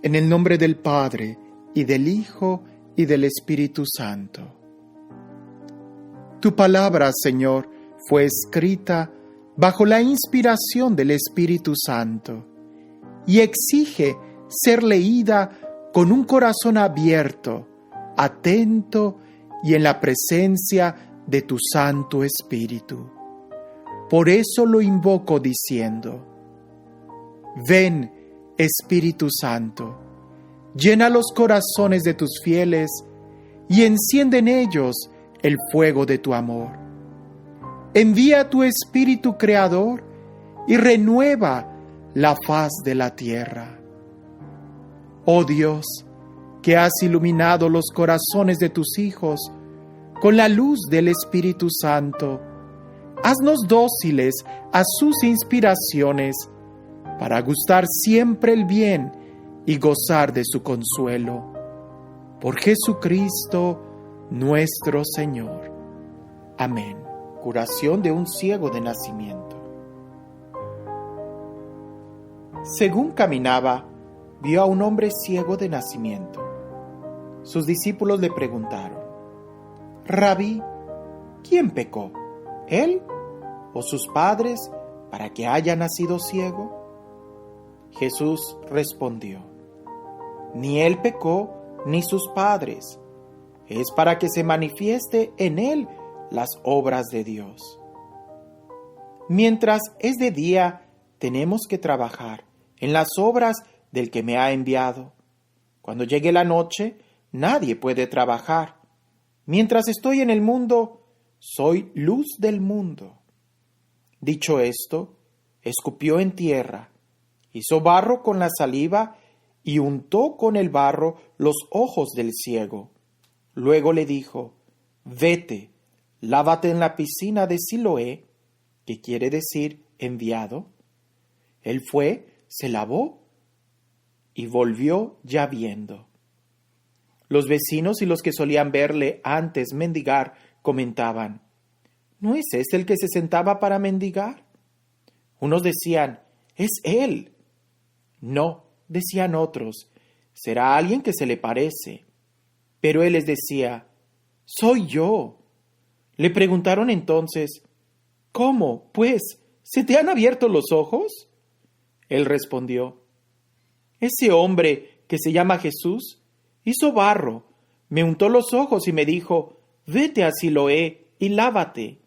En el nombre del Padre, y del Hijo, y del Espíritu Santo. Tu palabra, Señor, fue escrita bajo la inspiración del Espíritu Santo y exige ser leída con un corazón abierto, atento y en la presencia de tu Santo Espíritu. Por eso lo invoco diciendo: ven, Espíritu Santo, llena los corazones de tus fieles y enciende en ellos el fuego de tu amor. Envía tu Espíritu Creador y renueva la faz de la tierra. Oh Dios, que has iluminado los corazones de tus hijos con la luz del Espíritu Santo, haznos dóciles a sus inspiraciones para gustar siempre el bien y gozar de su consuelo. Por Jesucristo nuestro Señor. Amén. Curación de un ciego de nacimiento. Según caminaba, vio a un hombre ciego de nacimiento. Sus discípulos le preguntaron: Rabí, ¿quién pecó, él o sus padres, para que haya nacido ciego? Jesús respondió: ni él pecó, ni sus padres. Es para que se manifieste en él las obras de Dios. Mientras es de día, tenemos que trabajar en las obras del que me ha enviado. Cuando llegue la noche, nadie puede trabajar. Mientras estoy en el mundo, soy luz del mundo. Dicho esto, escupió en tierra, hizo barro con la saliva y untó con el barro los ojos del ciego. Luego le dijo: vete, lávate en la piscina de Siloé, que quiere decir enviado. Él fue, se lavó y volvió ya viendo. Los vecinos y los que solían verle antes mendigar comentaban: ¿no es este el que se sentaba para mendigar? Unos decían: es él. No, decían otros, será alguien que se le parece. Pero él les decía: soy yo. Le preguntaron entonces: ¿cómo, pues, se te han abierto los ojos? Él respondió: ese hombre que se llama Jesús hizo barro, me untó los ojos y me dijo: vete a Siloé y lávate.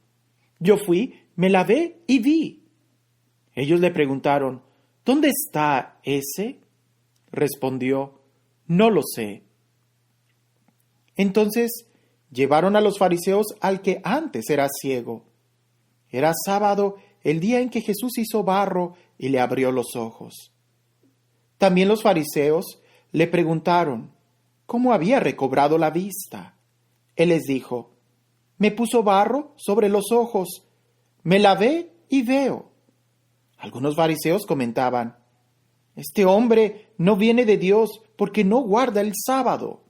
Yo fui, me lavé y vi. Ellos le preguntaron: ¿dónde está ese? Respondió: no lo sé. Entonces llevaron a los fariseos al que antes era ciego. Era sábado, el día en que Jesús hizo barro y le abrió los ojos. También los fariseos le preguntaron cómo había recobrado la vista. Él les dijo: me puso barro sobre los ojos, me lavé y veo. Algunos fariseos comentaban: este hombre no viene de Dios porque no guarda el sábado.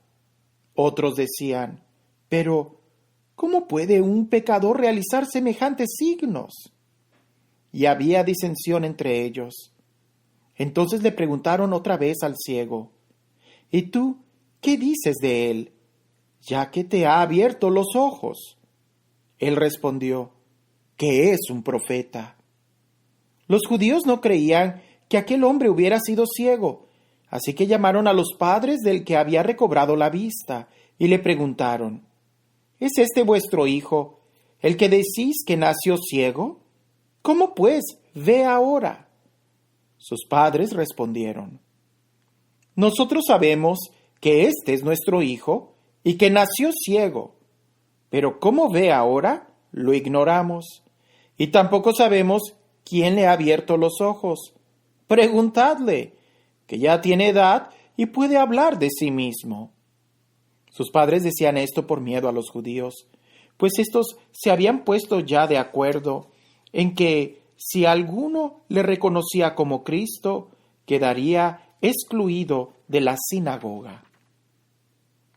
Otros decían: pero ¿cómo puede un pecador realizar semejantes signos? Y había disensión entre ellos. Entonces le preguntaron otra vez al ciego: ¿y tú qué dices de él, ya que te ha abierto los ojos? Él respondió: que es un profeta. Los judíos no creían que aquel hombre hubiera sido ciego, así que llamaron a los padres del que había recobrado la vista y le preguntaron: ¿es este vuestro hijo, el que decís que nació ciego? ¿Cómo pues ve ahora? Sus padres respondieron: nosotros sabemos que este es nuestro hijo y que nació ciego, pero cómo ve ahora lo ignoramos, y tampoco sabemos quién le ha abierto los ojos. Preguntadle, que ya tiene edad y puede hablar de sí mismo. Sus padres decían esto por miedo a los judíos, pues estos se habían puesto ya de acuerdo en que si alguno le reconocía como Cristo, quedaría excluido de la sinagoga.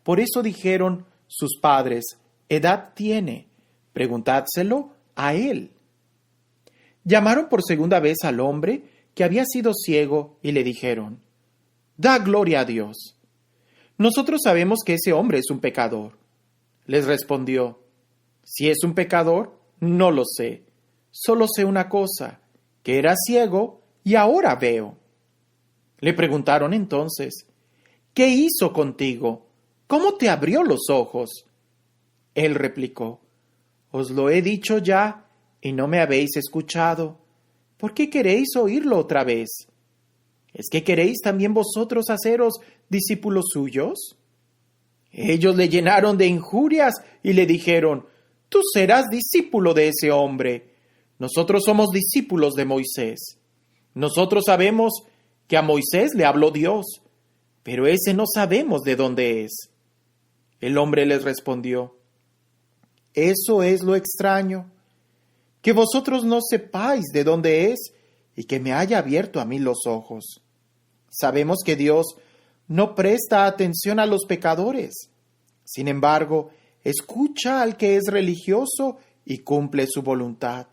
Por eso dijeron sus padres: edad tiene, preguntádselo a él. Llamaron por segunda vez al hombre que había sido ciego y le dijeron: Da gloria a Dios. Nosotros sabemos que ese hombre es un pecador. Les respondió, si es un pecador, no lo sé. Solo sé una cosa, que era ciego y ahora veo. Le preguntaron entonces, ¿qué hizo contigo? ¿Cómo te abrió los ojos? Él replicó, os lo he dicho ya y no me habéis escuchado. ¿Por qué queréis oírlo otra vez? ¿Es que queréis también vosotros haceros discípulos suyos? Ellos le llenaron de injurias y le dijeron, tú serás discípulo de ese hombre. Nosotros somos discípulos de Moisés. Nosotros sabemos que a Moisés le habló Dios, pero ese no sabemos de dónde es. El hombre les respondió, eso es lo extraño, que vosotros no sepáis de dónde es y que me haya abierto a mí los ojos. Sabemos que Dios no presta atención a los pecadores. Sin embargo, escucha al que es religioso y cumple su voluntad.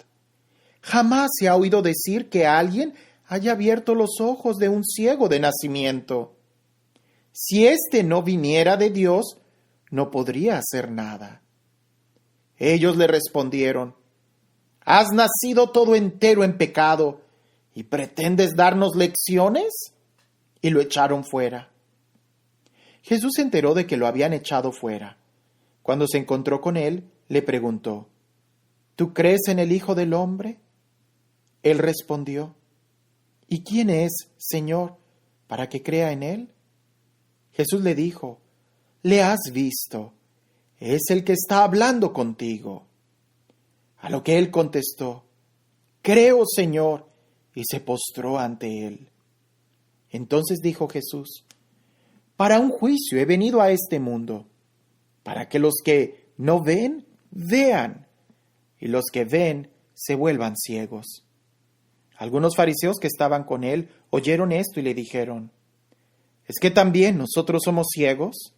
Jamás se ha oído decir que alguien haya abierto los ojos de un ciego de nacimiento. Si éste no viniera de Dios, no podría hacer nada. Ellos le respondieron, ¿has nacido todo entero en pecado y pretendes darnos lecciones? Y lo echaron fuera. Jesús se enteró de que lo habían echado fuera. Cuando se encontró con él, le preguntó, ¿tú crees en el Hijo del Hombre? Él respondió, ¿y quién es, Señor, para que crea en él? Jesús le dijo, le has visto, es el que está hablando contigo. A lo que él contestó, creo, Señor, y se postró ante él. Entonces dijo Jesús, para un juicio he venido a este mundo, para que los que no ven, vean, y los que ven, se vuelvan ciegos. Algunos fariseos que estaban con él oyeron esto y le dijeron, ¿es que también nosotros somos ciegos?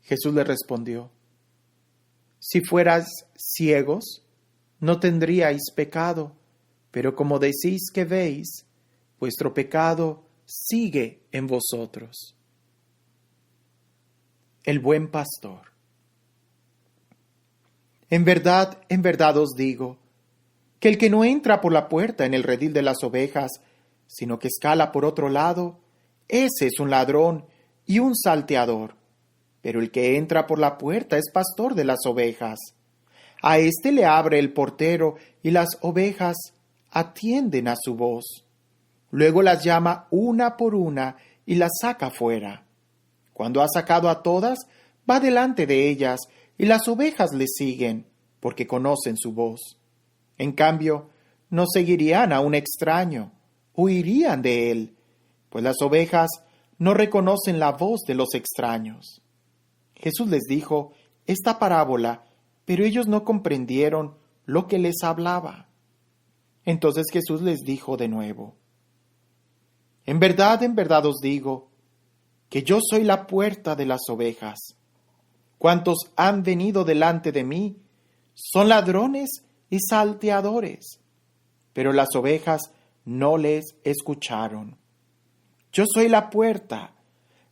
Jesús le respondió, si fueras ciegos, no tendríais pecado, pero como decís que veis, vuestro pecado sigue en vosotros. El buen pastor. En verdad os digo, que el que no entra por la puerta en el redil de las ovejas, sino que escala por otro lado, ese es un ladrón y un salteador. Pero el que entra por la puerta es pastor de las ovejas. A éste le abre el portero y las ovejas atienden a su voz. Luego las llama una por una y las saca fuera. Cuando ha sacado a todas, va delante de ellas y las ovejas le siguen, porque conocen su voz. En cambio, no seguirían a un extraño, huirían de él, pues las ovejas no reconocen la voz de los extraños. Jesús les dijo esta parábola, pero ellos no comprendieron lo que les hablaba. Entonces Jesús les dijo de nuevo, en verdad os digo, que yo soy la puerta de las ovejas. Cuantos han venido delante de mí son ladrones y salteadores, pero las ovejas no les escucharon. Yo soy la puerta.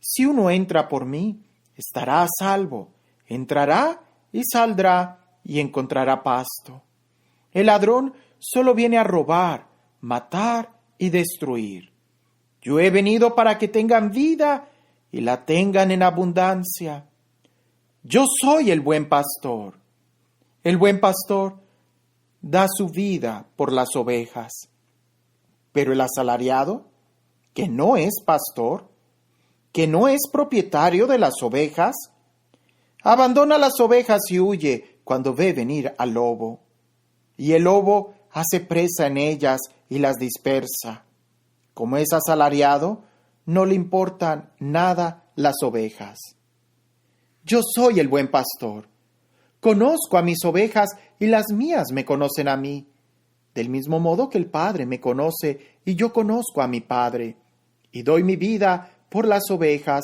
Si uno entra por mí, estará a salvo, entrará y saldrá y encontrará pasto. El ladrón solo viene a robar, matar y destruir. Yo he venido para que tengan vida y la tengan en abundancia. Yo soy el buen pastor. El buen pastor da su vida por las ovejas. Pero el asalariado, que no es pastor, que no es propietario de las ovejas, abandona las ovejas y huye cuando ve venir al lobo. Y el lobo hace presa en ellas y las dispersa. Como es asalariado, no le importan nada las ovejas. Yo soy el buen pastor. Conozco a mis ovejas y las mías me conocen a mí. Del mismo modo que el Padre me conoce y yo conozco a mi Padre, y doy mi vida por las ovejas.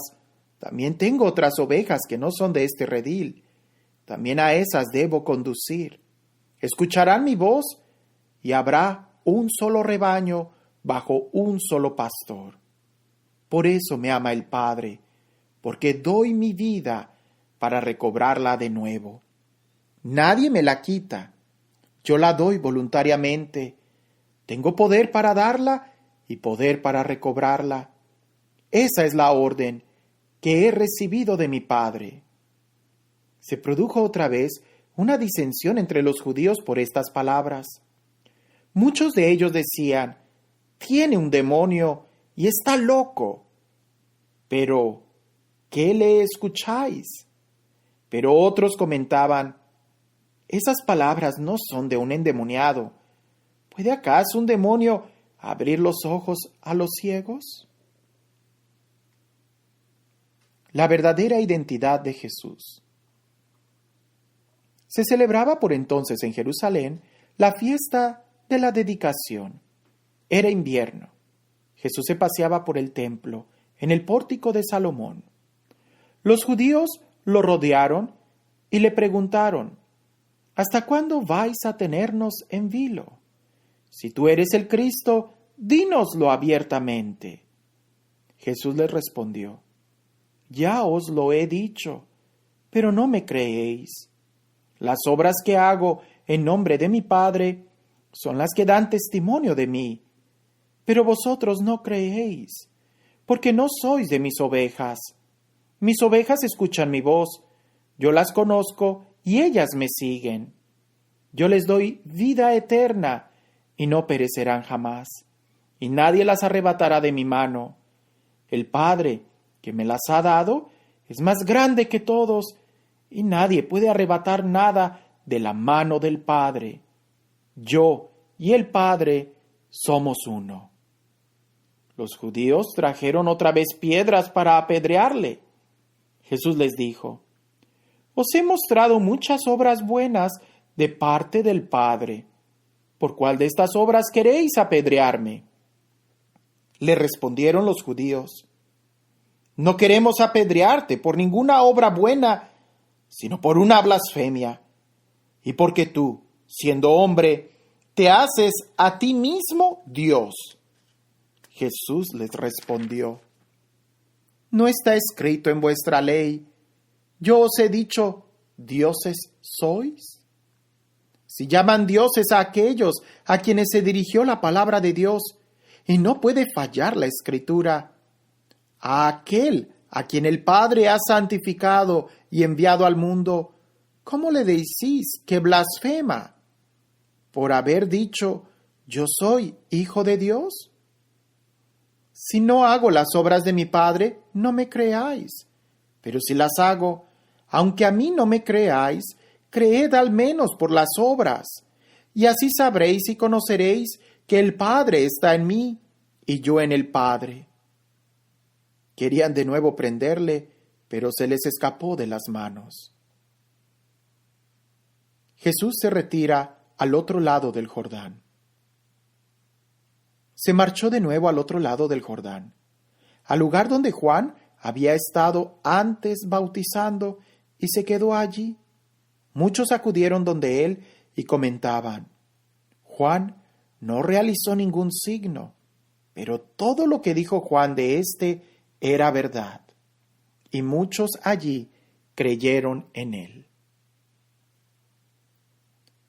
También tengo otras ovejas que no son de este redil. También a esas debo conducir. Escucharán mi voz y habrá un solo rebaño bajo un solo pastor. Por eso me ama el Padre, porque doy mi vida para recobrarla de nuevo. Nadie me la quita, yo la doy voluntariamente. Tengo poder para darla y poder para recobrarla. Esa es la orden que he recibido de mi Padre. Se produjo otra vez una disensión entre los judíos por estas palabras. Muchos de ellos decían: tiene un demonio y está loco. Pero, ¿qué le escucháis? Pero otros comentaban: esas palabras no son de un endemoniado. ¿Puede acaso un demonio abrir los ojos a los ciegos? La verdadera identidad de Jesús. Se celebraba por entonces en Jerusalén la fiesta de la dedicación. Era invierno. Jesús se paseaba por el templo, en el pórtico de Salomón. Los judíos lo rodearon y le preguntaron: ¿hasta cuándo vais a tenernos en vilo? Si tú eres el Cristo, dínoslo abiertamente. Jesús les respondió: ya os lo he dicho, pero no me creéis. Las obras que hago en nombre de mi Padre son las que dan testimonio de mí, pero vosotros no creéis, porque no sois de mis ovejas. Mis ovejas escuchan mi voz, yo las conozco y ellas me siguen. Yo les doy vida eterna y no perecerán jamás, y nadie las arrebatará de mi mano. El Padre que me las ha dado es más grande que todos, y nadie puede arrebatar nada de la mano del Padre. Yo y el Padre somos uno. Los judíos trajeron otra vez piedras para apedrearle. Jesús les dijo: os he mostrado muchas obras buenas de parte del Padre. ¿Por cuál de estas obras queréis apedrearme? Le respondieron los judíos: no queremos apedrearte por ninguna obra buena, sino por una blasfemia, y porque tú, siendo hombre, te haces a ti mismo Dios. Jesús les respondió: ¿no está escrito en vuestra ley: yo os he dicho, dioses sois? Si llaman dioses a aquellos a quienes se dirigió la palabra de Dios, y no puede fallar la Escritura, a aquel a quien el Padre ha santificado y enviado al mundo, ¿cómo le decís que blasfema? ¿Por haber dicho, yo soy hijo de Dios? Si no hago las obras de mi Padre, no me creáis. Pero si las hago, aunque a mí no me creáis, creed al menos por las obras. Y así sabréis y conoceréis que el Padre está en mí y yo en el Padre. Querían de nuevo prenderle, pero se les escapó de las manos. Jesús se retira al otro lado del Jordán. Se marchó de nuevo al otro lado del Jordán, al lugar donde Juan había estado antes bautizando, y se quedó allí. Muchos acudieron donde él y comentaban: Juan no realizó ningún signo, pero todo lo que dijo Juan de éste era verdad, y muchos allí creyeron en él.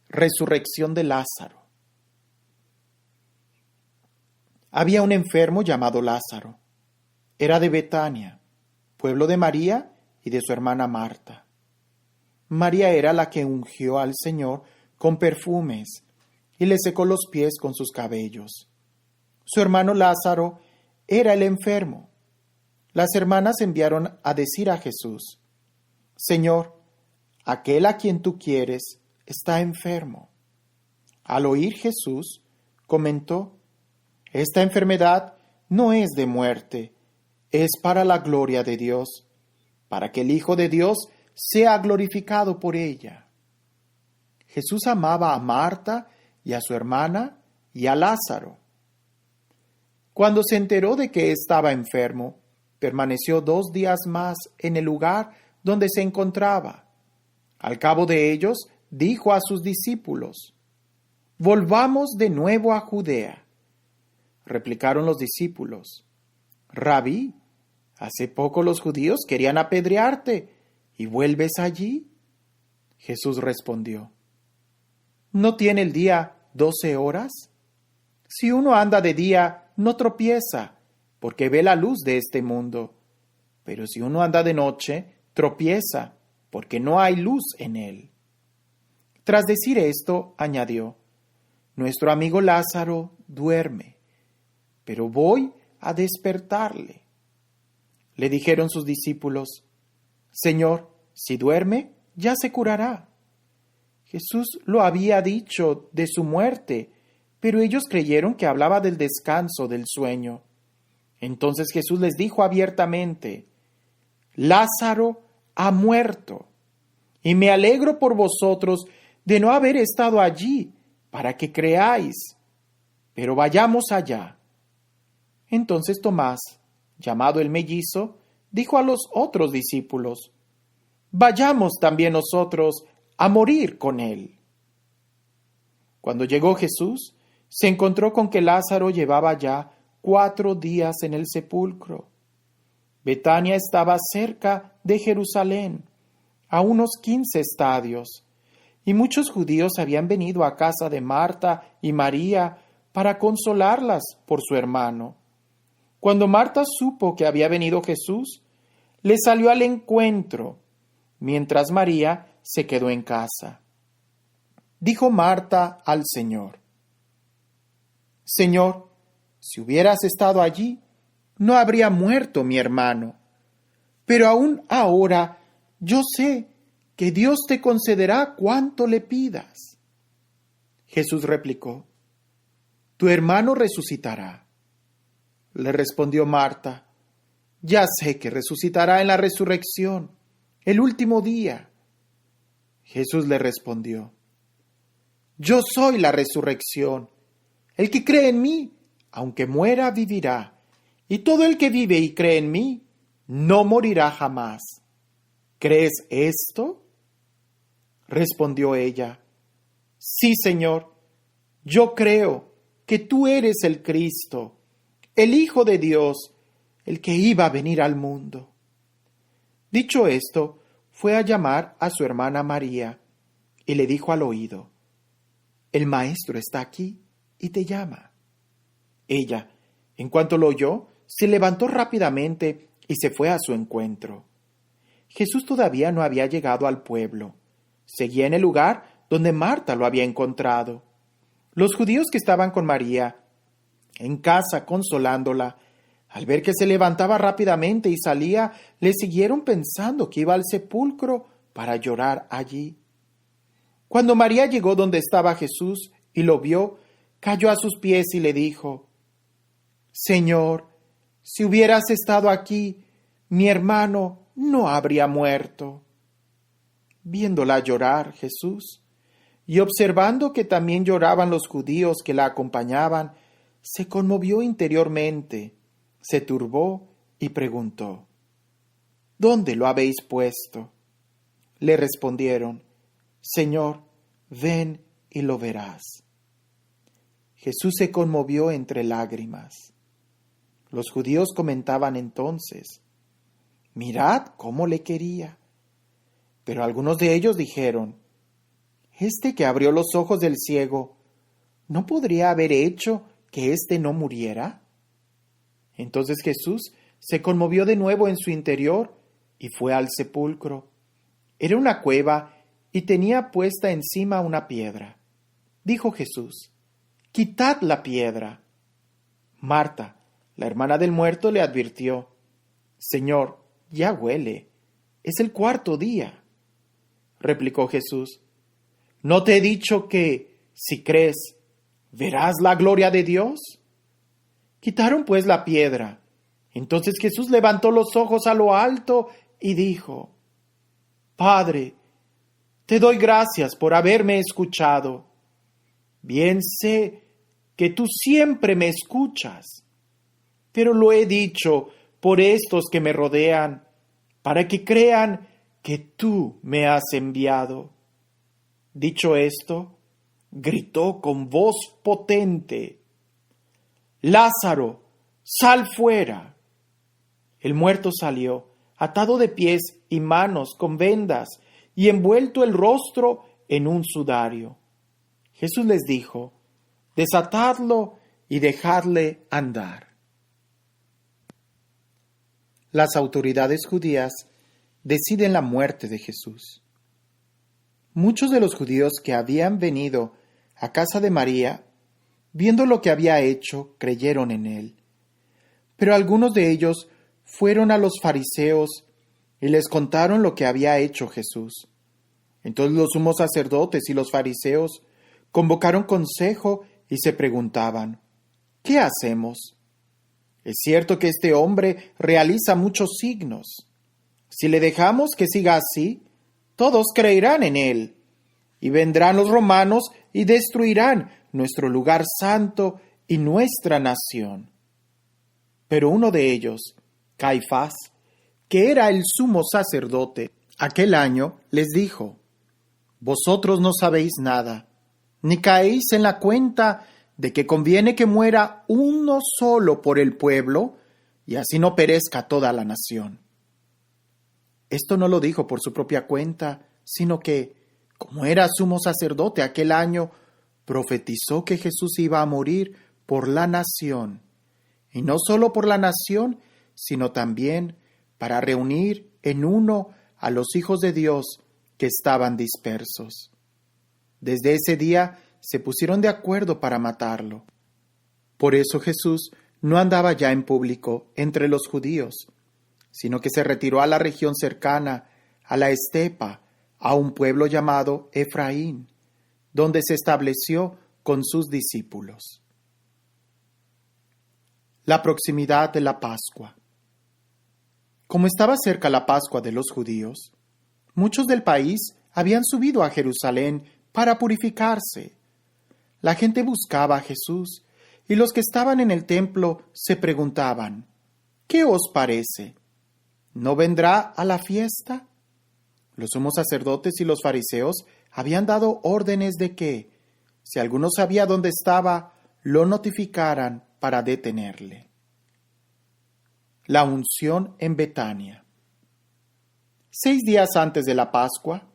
Resurrección de Lázaro. Había un enfermo llamado Lázaro. Era de Betania, pueblo de María y de su hermana Marta. María era la que ungió al Señor con perfumes y le secó los pies con sus cabellos. Su hermano Lázaro era el enfermo. Las hermanas enviaron a decir a Jesús: Señor, aquel a quien tú quieres está enfermo. Al oír Jesús, comentó: esta enfermedad no es de muerte, es para la gloria de Dios, para que el Hijo de Dios sea glorificado por ella. Jesús amaba a Marta y a su hermana y a Lázaro. Cuando se enteró de que estaba enfermo, permaneció 2 días más en el lugar donde se encontraba. Al cabo de ellos, dijo a sus discípulos: volvamos de nuevo a Judea. Replicaron los discípulos: Rabí, hace poco los judíos querían apedrearte, ¿y vuelves allí? Jesús respondió, ¿no tiene el día 12 horas? Si uno anda de día, no tropieza, porque ve la luz de este mundo. Pero si uno anda de noche, tropieza, porque no hay luz en él. Tras decir esto, añadió, nuestro amigo Lázaro duerme, pero voy a despertarle. Le dijeron sus discípulos, Señor, si duerme, ya se curará. Jesús lo había dicho de su muerte, pero ellos creyeron que hablaba del descanso del sueño. Entonces Jesús les dijo abiertamente, Lázaro ha muerto, y me alegro por vosotros de no haber estado allí para que creáis, pero vayamos allá. Entonces Tomás, llamado el mellizo, dijo a los otros discípulos, vayamos también nosotros a morir con él. Cuando llegó Jesús, se encontró con que Lázaro llevaba ya 4 días en el sepulcro. Betania estaba cerca de Jerusalén, a unos 15 estadios, y muchos judíos habían venido a casa de Marta y María para consolarlas por su hermano. Cuando Marta supo que había venido Jesús, le salió al encuentro, mientras María se quedó en casa. Dijo Marta al Señor, Señor, si hubieras estado allí, no habría muerto mi hermano. Pero aún ahora yo sé que Dios te concederá cuanto le pidas. Jesús replicó, tu hermano resucitará. Le respondió Marta, ya sé que resucitará en la resurrección, el último día. Jesús le respondió, yo soy la resurrección. El que cree en mí, aunque muera, vivirá. Y todo el que vive y cree en mí, no morirá jamás. ¿Crees esto? Respondió ella, sí, Señor, yo creo que tú eres el Cristo, el Hijo de Dios, el que iba a venir al mundo. Dicho esto, fue a llamar a su hermana María y le dijo al oído, el Maestro está aquí y te llama. Ella, en cuanto lo oyó, se levantó rápidamente y se fue a su encuentro. Jesús todavía no había llegado al pueblo. Seguía en el lugar donde Marta lo había encontrado. Los judíos que estaban con María, en casa consolándola, al ver que se levantaba rápidamente y salía, le siguieron pensando que iba al sepulcro para llorar allí. Cuando María llegó donde estaba Jesús y lo vio, cayó a sus pies y le dijo, Señor, si hubieras estado aquí, mi hermano no habría muerto. Viéndola llorar, Jesús, y observando que también lloraban los judíos que la acompañaban, se conmovió interiormente, se turbó y preguntó, ¿dónde lo habéis puesto? Le respondieron, Señor, ven y lo verás. Jesús se conmovió entre lágrimas. Los judíos comentaban entonces, mirad cómo le quería. Pero algunos de ellos dijeron, este que abrió los ojos del ciego, ¿no podría haber hecho que éste no muriera? Entonces Jesús se conmovió de nuevo en su interior y fue al sepulcro. Era una cueva y tenía puesta encima una piedra. Dijo Jesús, quitad la piedra. Marta, la hermana del muerto, le advirtió, Señor, ya huele, es el 4º día. Replicó Jesús, ¿no te he dicho que, si crees, verás la gloria de Dios? Quitaron pues la piedra. Entonces Jesús levantó los ojos a lo alto y dijo, Padre, te doy gracias por haberme escuchado. Bien sé que tú siempre me escuchas, pero lo he dicho por estos que me rodean, para que crean que tú me has enviado. Dicho esto, gritó con voz potente, Lázaro, sal fuera. El muerto salió, atado de pies y manos con vendas, y envuelto el rostro en un sudario. Jesús les dijo: desatadlo y dejadle andar. Las autoridades judías deciden la muerte de Jesús. Muchos de los judíos que habían venido a casa de María, viendo lo que había hecho, creyeron en él. Pero algunos de ellos fueron a los fariseos y les contaron lo que había hecho Jesús. Entonces los sumos sacerdotes y los fariseos convocaron consejo y se preguntaban: ¿qué hacemos? Es cierto que este hombre realiza muchos signos. Si le dejamos que siga así, todos creerán en él, y vendrán los romanos y destruirán nuestro lugar santo y nuestra nación. Pero uno de ellos, Caifás, que era el sumo sacerdote aquel año, les dijo: vosotros no sabéis nada, ni caéis en la cuenta de que conviene que muera uno solo por el pueblo, y así no perezca toda la nación. Esto no lo dijo por su propia cuenta, sino que, como era sumo sacerdote aquel año, profetizó que Jesús iba a morir por la nación, y no solo por la nación, sino también para reunir en uno a los hijos de Dios que estaban dispersos. Desde ese día se pusieron de acuerdo para matarlo. Por eso Jesús no andaba ya en público entre los judíos, sino que se retiró a la región cercana, a la estepa, a un pueblo llamado Efraín, donde se estableció con sus discípulos. La proximidad de la Pascua. Como estaba cerca la Pascua de los judíos, muchos del país habían subido a Jerusalén para purificarse. La gente buscaba a Jesús, y los que estaban en el templo se preguntaban: ¿qué os parece? ¿No vendrá a la fiesta? Los sumos sacerdotes y los fariseos habían dado órdenes de que, si alguno sabía dónde estaba, lo notificaran para detenerle. La unción en Betania. 6 días antes de la Pascua,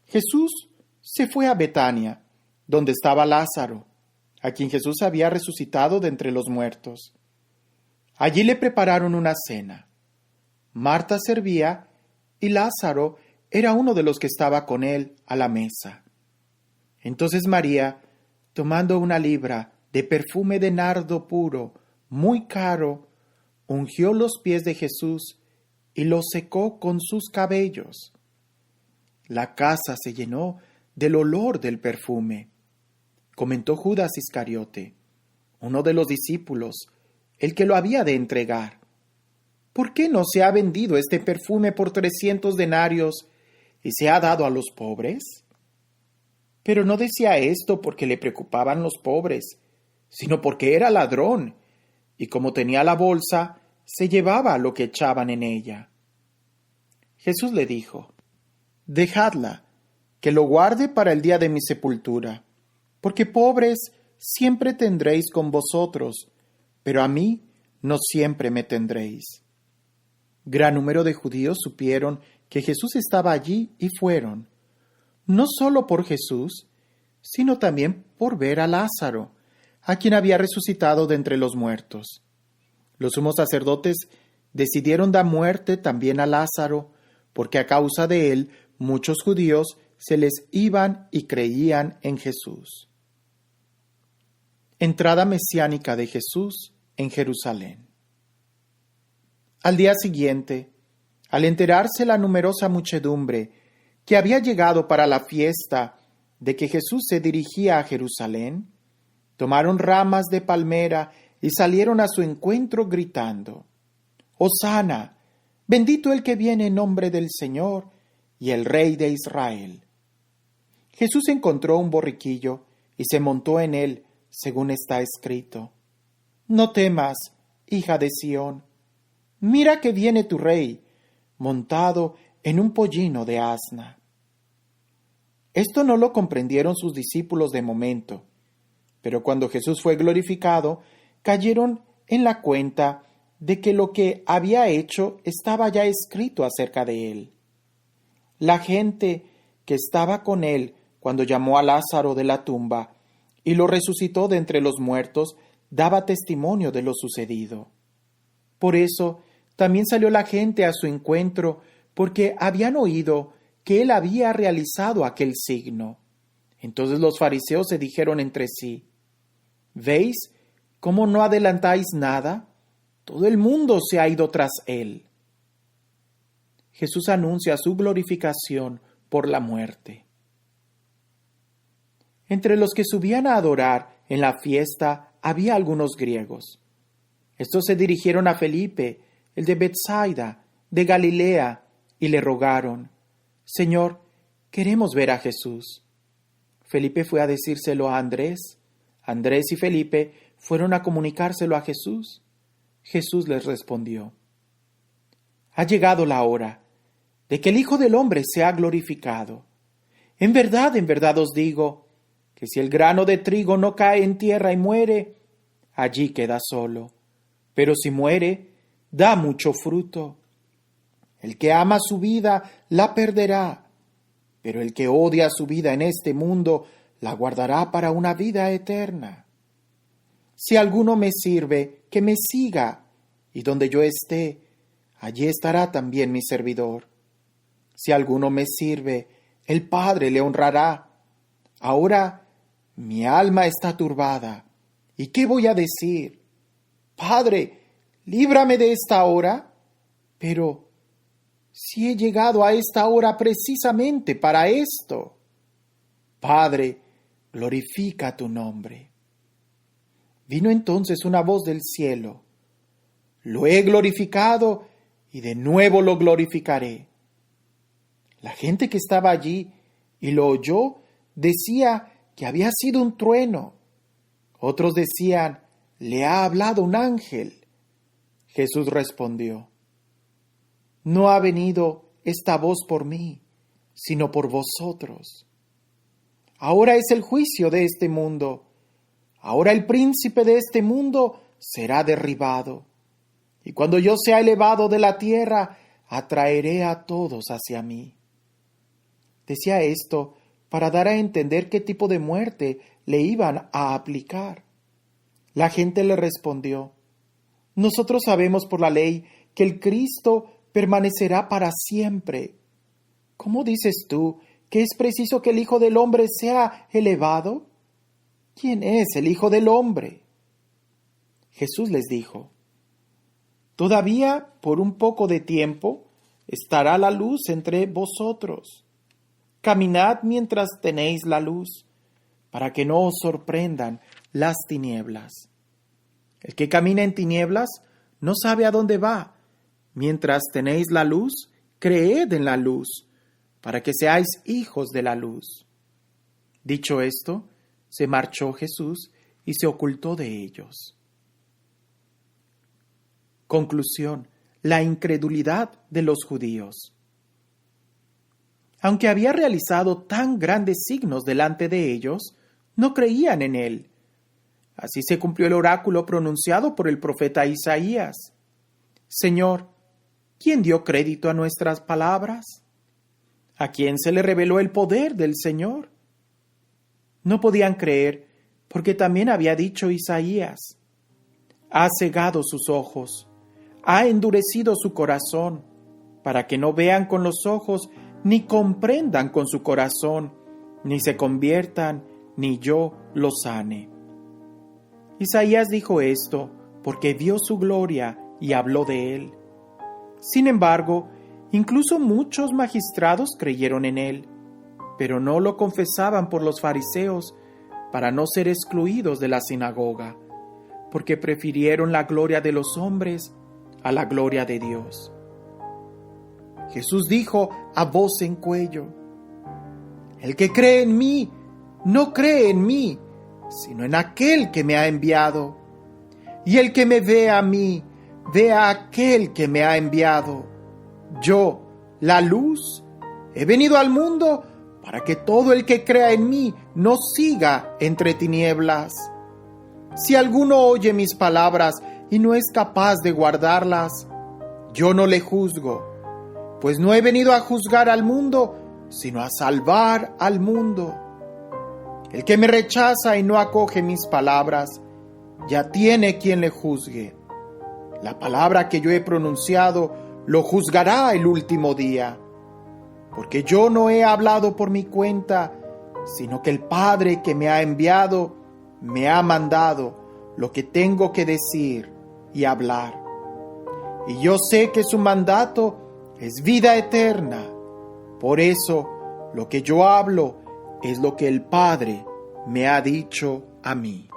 Jesús se fue a Betania, donde estaba Lázaro, a quien Jesús había resucitado de entre los muertos. Allí le prepararon una cena. Marta servía y Lázaro era uno de los que estaba con él a la mesa. Entonces María, tomando una libra de perfume de nardo puro, muy caro, ungió los pies de Jesús y los secó con sus cabellos. La casa se llenó del olor del perfume. Comentó Judas Iscariote, uno de los discípulos, el que lo había de entregar: ¿por qué no se ha vendido este perfume por 300 denarios y se ha dado a los pobres? Pero no decía esto porque le preocupaban los pobres, sino porque era ladrón, y como tenía la bolsa, se llevaba lo que echaban en ella. Jesús le dijo: dejadla, que lo guarde para el día de mi sepultura, porque pobres siempre tendréis con vosotros, pero a mí no siempre me tendréis. Gran número de judíos supieron que Jesús estaba allí y fueron, no solo por Jesús, sino también por ver a Lázaro, a quien había resucitado de entre los muertos. Los sumos sacerdotes decidieron dar muerte también a Lázaro, porque a causa de él muchos judíos se les iban y creían en Jesús. Entrada mesiánica de Jesús en Jerusalén. Al día siguiente, al enterarse la numerosa muchedumbre que había llegado para la fiesta de que Jesús se dirigía a Jerusalén, tomaron ramas de palmera y salieron a su encuentro gritando: «Hosana, bendito el que viene en nombre del Señor y el Rey de Israel». Jesús encontró un borriquillo y se montó en él, según está escrito: «No temas, hija de Sión, mira que viene tu rey, montado en un pollino de asna». Esto no lo comprendieron sus discípulos de momento, pero cuando Jesús fue glorificado, cayeron en la cuenta de que lo que había hecho estaba ya escrito acerca de él. La gente que estaba con él cuando llamó a Lázaro de la tumba y lo resucitó de entre los muertos, daba testimonio de lo sucedido. Por eso también salió la gente a su encuentro, porque habían oído que él había realizado aquel signo. Entonces los fariseos se dijeron entre sí: ¿veis cómo no adelantáis nada? Todo el mundo se ha ido tras él. Jesús anuncia su glorificación por la muerte. Entre los que subían a adorar en la fiesta había algunos griegos. Estos se dirigieron a Felipe, el de Betsaida, de Galilea, y le rogaron: Señor, queremos ver a Jesús. Felipe fue a decírselo a Andrés. Andrés y Felipe fueron a comunicárselo a Jesús. Jesús les respondió: Ha llegado la hora de que el Hijo del Hombre sea glorificado. En verdad os digo, que si el grano de trigo no cae en tierra y muere, allí queda solo. Pero si muere, da mucho fruto. El que ama su vida, la perderá. Pero el que odia su vida en este mundo, la guardará para una vida eterna. Si alguno me sirve, que me siga, y donde yo esté, allí estará también mi servidor. Si alguno me sirve, el Padre le honrará. Ahora mi alma está turbada. ¿Y qué voy a decir? Padre, líbrame de esta hora. Pero si he llegado a esta hora precisamente para esto. Padre, glorifica tu nombre. Vino entonces una voz del cielo: Lo he glorificado y de nuevo lo glorificaré. La gente que estaba allí y lo oyó decía que había sido un trueno. Otros decían: le ha hablado un ángel. Jesús respondió: No ha venido esta voz por mí, sino por vosotros. Ahora es el juicio de este mundo. Ahora el príncipe de este mundo será derribado. Y cuando yo sea elevado de la tierra, atraeré a todos hacia mí. Decía esto para dar a entender qué tipo de muerte le iban a aplicar. La gente le respondió: Nosotros sabemos por la ley que el Cristo permanecerá para siempre. ¿Cómo dices tú que es preciso que el Hijo del Hombre sea elevado? ¿Quién es el Hijo del Hombre? Jesús les dijo: Todavía por un poco de tiempo estará la luz entre vosotros. Caminad mientras tenéis la luz, para que no os sorprendan las tinieblas. El que camina en tinieblas no sabe a dónde va. Mientras tenéis la luz, creed en la luz, para que seáis hijos de la luz. Dicho esto, se marchó Jesús y se ocultó de ellos. Conclusión: la incredulidad de los judíos. Aunque había realizado tan grandes signos delante de ellos, no creían en él. Así se cumplió el oráculo pronunciado por el profeta Isaías: Señor, ¿quién dio crédito a nuestras palabras? ¿A quién se le reveló el poder del Señor? No podían creer, porque también había dicho Isaías: Ha cegado sus ojos, ha endurecido su corazón, para que no vean con los ojos, ni comprendan con su corazón, ni se conviertan, ni yo los sane. Isaías dijo esto porque vio su gloria y habló de él. Sin embargo, incluso muchos magistrados creyeron en él, pero no lo confesaban por los fariseos para no ser excluidos de la sinagoga, porque prefirieron la gloria de los hombres a la gloria de Dios. Jesús dijo a voz en cuello: El que cree en mí, no cree en mí, sino en aquel que me ha enviado. Y el que me ve a mí, ve a aquel que me ha enviado. Yo, la luz, he venido al mundo para que todo el que crea en mí no siga entre tinieblas. Si alguno oye mis palabras y no es capaz de guardarlas, yo no le juzgo, pues no he venido a juzgar al mundo, sino a salvar al mundo. El que me rechaza y no acoge mis palabras, ya tiene quien le juzgue. La palabra que yo he pronunciado lo juzgará el último día, porque yo no he hablado por mi cuenta, sino que el Padre que me ha enviado me ha mandado lo que tengo que decir y hablar. Y yo sé que su mandato es vida eterna. Por eso, lo que yo hablo es lo que el Padre me ha dicho a mí.